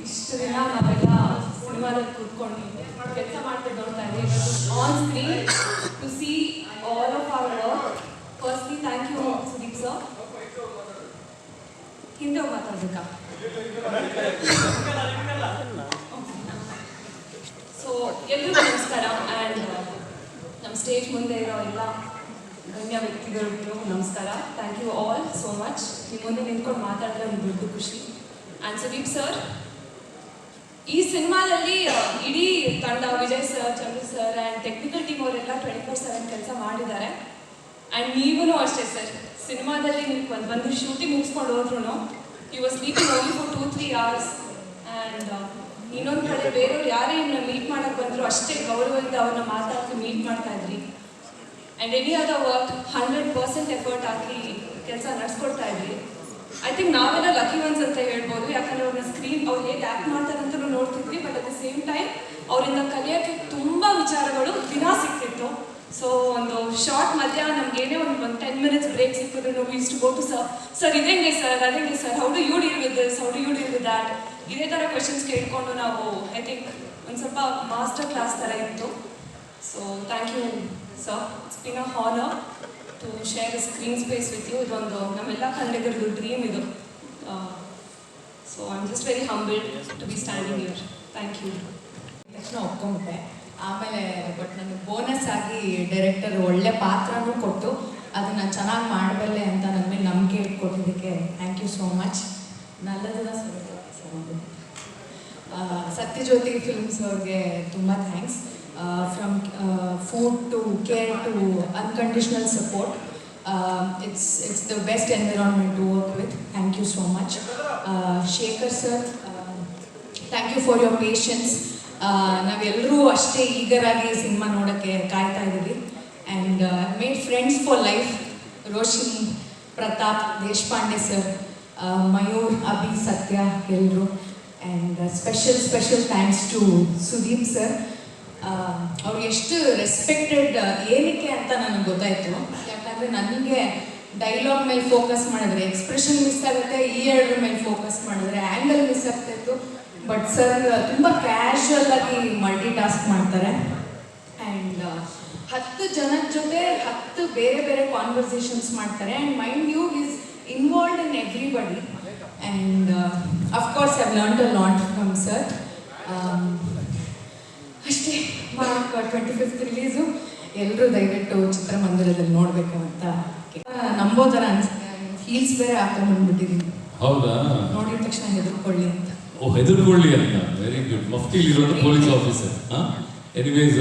ಇಷ್ಟು ದಿನ ನಾವೆಲ್ಲ ಸಿನಿಮಾದಲ್ಲಿ ಕೂತ್ಕೊಂಡು ಕೆಲಸ ಮಾಡ್ಕೊಂಡು ನೋಡ್ತಾ ಇದ್ದೀವಿ on screen to see all of our work. Firstly thank you Sudeep sir. ಹಿಂದೆ ಹೋಗಿ ಮಾತಾಡ್ಬೇಕಾ? ಸೊ ಎಲ್ರಿಗೂ ನಮಸ್ಕಾರ. ಆ್ಯಂಡ್ ನಮ್ಮ ಸ್ಟೇಜ್ ಮುಂದೆ ಇರೋ ಎಲ್ಲ ಗಣ್ಯ ವ್ಯಕ್ತಿಗಳಿಗೂ ನಮಸ್ಕಾರ. Thank you all so much. ನಿಮ್ಮ ಮುಂದೆ ನಿಂತ್ಕೊಂಡು ಮಾತಾಡಿದ್ರೆ ಒಂದು ದೊಡ್ಡ ಖುಷಿ. ಆ್ಯಂಡ್ ಸುದೀಪ್ ಸರ್, ಈ ಸಿನಿಮಾದಲ್ಲಿ ಇಡೀ ತಂಡ Vijay sir, Chandru sir and technical team ಅವರೆಲ್ಲ 24/7 ಕೆಲಸ ಮಾಡಿದ್ದಾರೆ. ಆ್ಯಂಡ್ ನೀವೂ ಅಷ್ಟೇ ಸರ್, ಸಿನಿಮಾದಲ್ಲಿ ನೀವು ಬಂದು ಶೂಟಿಂಗ್ ಮುಗಿಸ್ಕೊಂಡು ಹೋದ್ರೂ you was sleeping only for 2-3 hours. And ಇನ್ನೊಂದು ಕಡೆ ಬೇರೆಯವ್ರು ಯಾರೇ ಮೀಟ್ ಮಾಡೋಕ್ಕೆ ಬಂದರೂ ಅಷ್ಟೇ ಗೌರವದಿಂದ ಅವ್ರನ್ನ ಮಾತಾಡ್ತು ಮೀಟ್ ಮಾಡ್ತಾ ಇದ್ರಿ. And any other work 100% effort ಹಾಕಿ ಕೆಲಸ ನಡೆಸ್ಕೊಡ್ತಾ ಇದ್ರಿ. ಐ ಥಿಂಕ್ ನಾವೆಲ್ಲ ಲಕ್ಕಿ ಒನ್ಸ್ ಅಂತ ಹೇಳ್ಬೋದು. ಯಾಕಂದರೆ ಅವ್ರನ್ನ ಸ್ಕ್ರೀನ್ ಅವ್ರು ಹೇಗೆ ಆ್ಯಕ್ಟ್ ಮಾಡ್ತಾರಂತಲೂ ನೋಡ್ತಿದ್ವಿ. But at the same time ಅವರಿಂದ ಕಲಿಯೋಕ್ಕೆ ತುಂಬ ವಿಚಾರಗಳು ದಿನ ಸಿಗ್ತಿತ್ತು. ಸೊ ಒಂದು ಶಾರ್ಟ್ ಮಧ್ಯ ನಮಗೇನೇ ಒಂದು 10 minutes ಬ್ರೇಕ್ ಸಿಕ್ಕಿದ್ರು ನಾವು ಇಷ್ಟು ಗೋ ಟು ಸರ್ ಇದೇಂಗೆ ಸರ್ ಅದೇಂಗೆ sir, how do you deal with this, how do you deal with that, ಇದೇ ಥರ ಕ್ವೆಶನ್ಸ್ ಕೇಳಿಕೊಂಡು ನಾವು ಐ ಥಿಂಕ್ ಒಂದು ಸ್ವಲ್ಪ ಮಾಸ್ಟರ್ ಕ್ಲಾಸ್ ಥರ ಇತ್ತು. So thank you sir. It's been a honour to share screen space with you. ಇದೊಂದು ನಮ್ಮೆಲ್ಲ ಕನ್ನಡಿಗರದ್ದು ಡ್ರೀಮ್ ಇದು. So I am just very humbled to be standing here. Thank you. ತಕ್ಷಣ ಒಪ್ಕೊಂಬಿಟ್ಟೆ. ಆಮೇಲೆ ಬಟ್ ನನಗೆ ಬೋನಸ್ ಆಗಿ ಡೈರೆಕ್ಟರ್ ಒಳ್ಳೆ ಪಾತ್ರನೂ ಕೊಟ್ಟು ಅದನ್ನು ಚೆನ್ನಾಗಿ ಮಾಡಬಲ್ಲೆ ಅಂತ ನನ್ನ ಮೇಲೆ ನಂಬಿಕೆ ಕೊಟ್ಟಿದ್ದಕ್ಕೆ ಥ್ಯಾಂಕ್ ಯು ಸೋ ಮಚ್. ನಲ್ಲದನ್ನ ಸತ್ಯಜ್ಯೋತಿ ಫಿಲ್ಮ್ಸ್ ಅವ್ರಿಗೆ ತುಂಬ thanks. From food to care to unconditional support. It's the best environment to work with. Thank you so much. Shekhar sir, thank you for your patience. ನಾವೆಲ್ಲರೂ ಅಷ್ಟೇ ಈಗರಾಗಿ ಸಿನಿಮಾ ನೋಡೋಕ್ಕೆ ಕಾಯ್ತಾ ಇದ್ದೀವಿ. And made friends for life. Roshini, Pratap, Deshpande sir, Mayur, Abhi, Sathya ಎಲ್ಲರೂ. And special thanks to Sudeep sir. ಅವ್ರು ಎಷ್ಟು respected ಏನಕ್ಕೆ ಅಂತ ನನಗೆ ಗೊತ್ತಾಯಿತು. ಯಾಕಂದರೆ ನನಗೆ ಡೈಲಾಗ್ ಮೇಲೆ ಫೋಕಸ್ ಮಾಡಿದ್ರೆ ಎಕ್ಸ್ಪ್ರೆಷನ್ ಮಿಸ್ ಆಗುತ್ತೆ, ಈ ಎರಡರ ಮೇಲೆ ಫೋಕಸ್ ಮಾಡಿದ್ರೆ ಆ್ಯಂಗಲ್ ಮಿಸ್ ಆಗ್ತಾಯಿತ್ತು. ಬಟ್ ಸರ್ ತುಂಬ ಕ್ಯಾಶುವಲ್ ಆಗಿ ಮಲ್ಟಿ ಟಾಸ್ಕ್ ಮಾಡ್ತಾರೆ. ಆ್ಯಂಡ್ 10 ಜನದ ಜೊತೆ 10 ಬೇರೆ ಬೇರೆ ಕಾನ್ವರ್ಸೇಷನ್ಸ್ ಮಾಡ್ತಾರೆ. And mind you is involved in everybody. And of course I have learned a lot from sir. ಅಷ್ಟೇ. March 25th release. ಎಲ್ಲರೂ ದಯವಿಟ್ಟು ಚಿತ್ರಮಂದಿರದಲ್ಲಿ ನೋಡಬೇಕು ಅಂತ ನಂಬೋ ಥರ ಅನಿಸುತ್ತೆ. ಹೀಲ್ಸ್ ಬೇರೆ ಹಾಕೊಂಡ್ಬಂದ್ಬಿಟ್ಟಿದ್ದೀನಿ. ಹೌದಾ? ನೋಡಿದ ತಕ್ಷಣ ಹೆದರ್ಕೊಳ್ಳಿ ಅಂತ. ಹೆದರ್ಕೊಳ್ಳಿ ಅಂತ. Very good. ಮಫ್ತಿಲಿರೋದು ಪೊಲೀಸ್ ಆಫೀಸರ್. ಎನಿವೇಸ್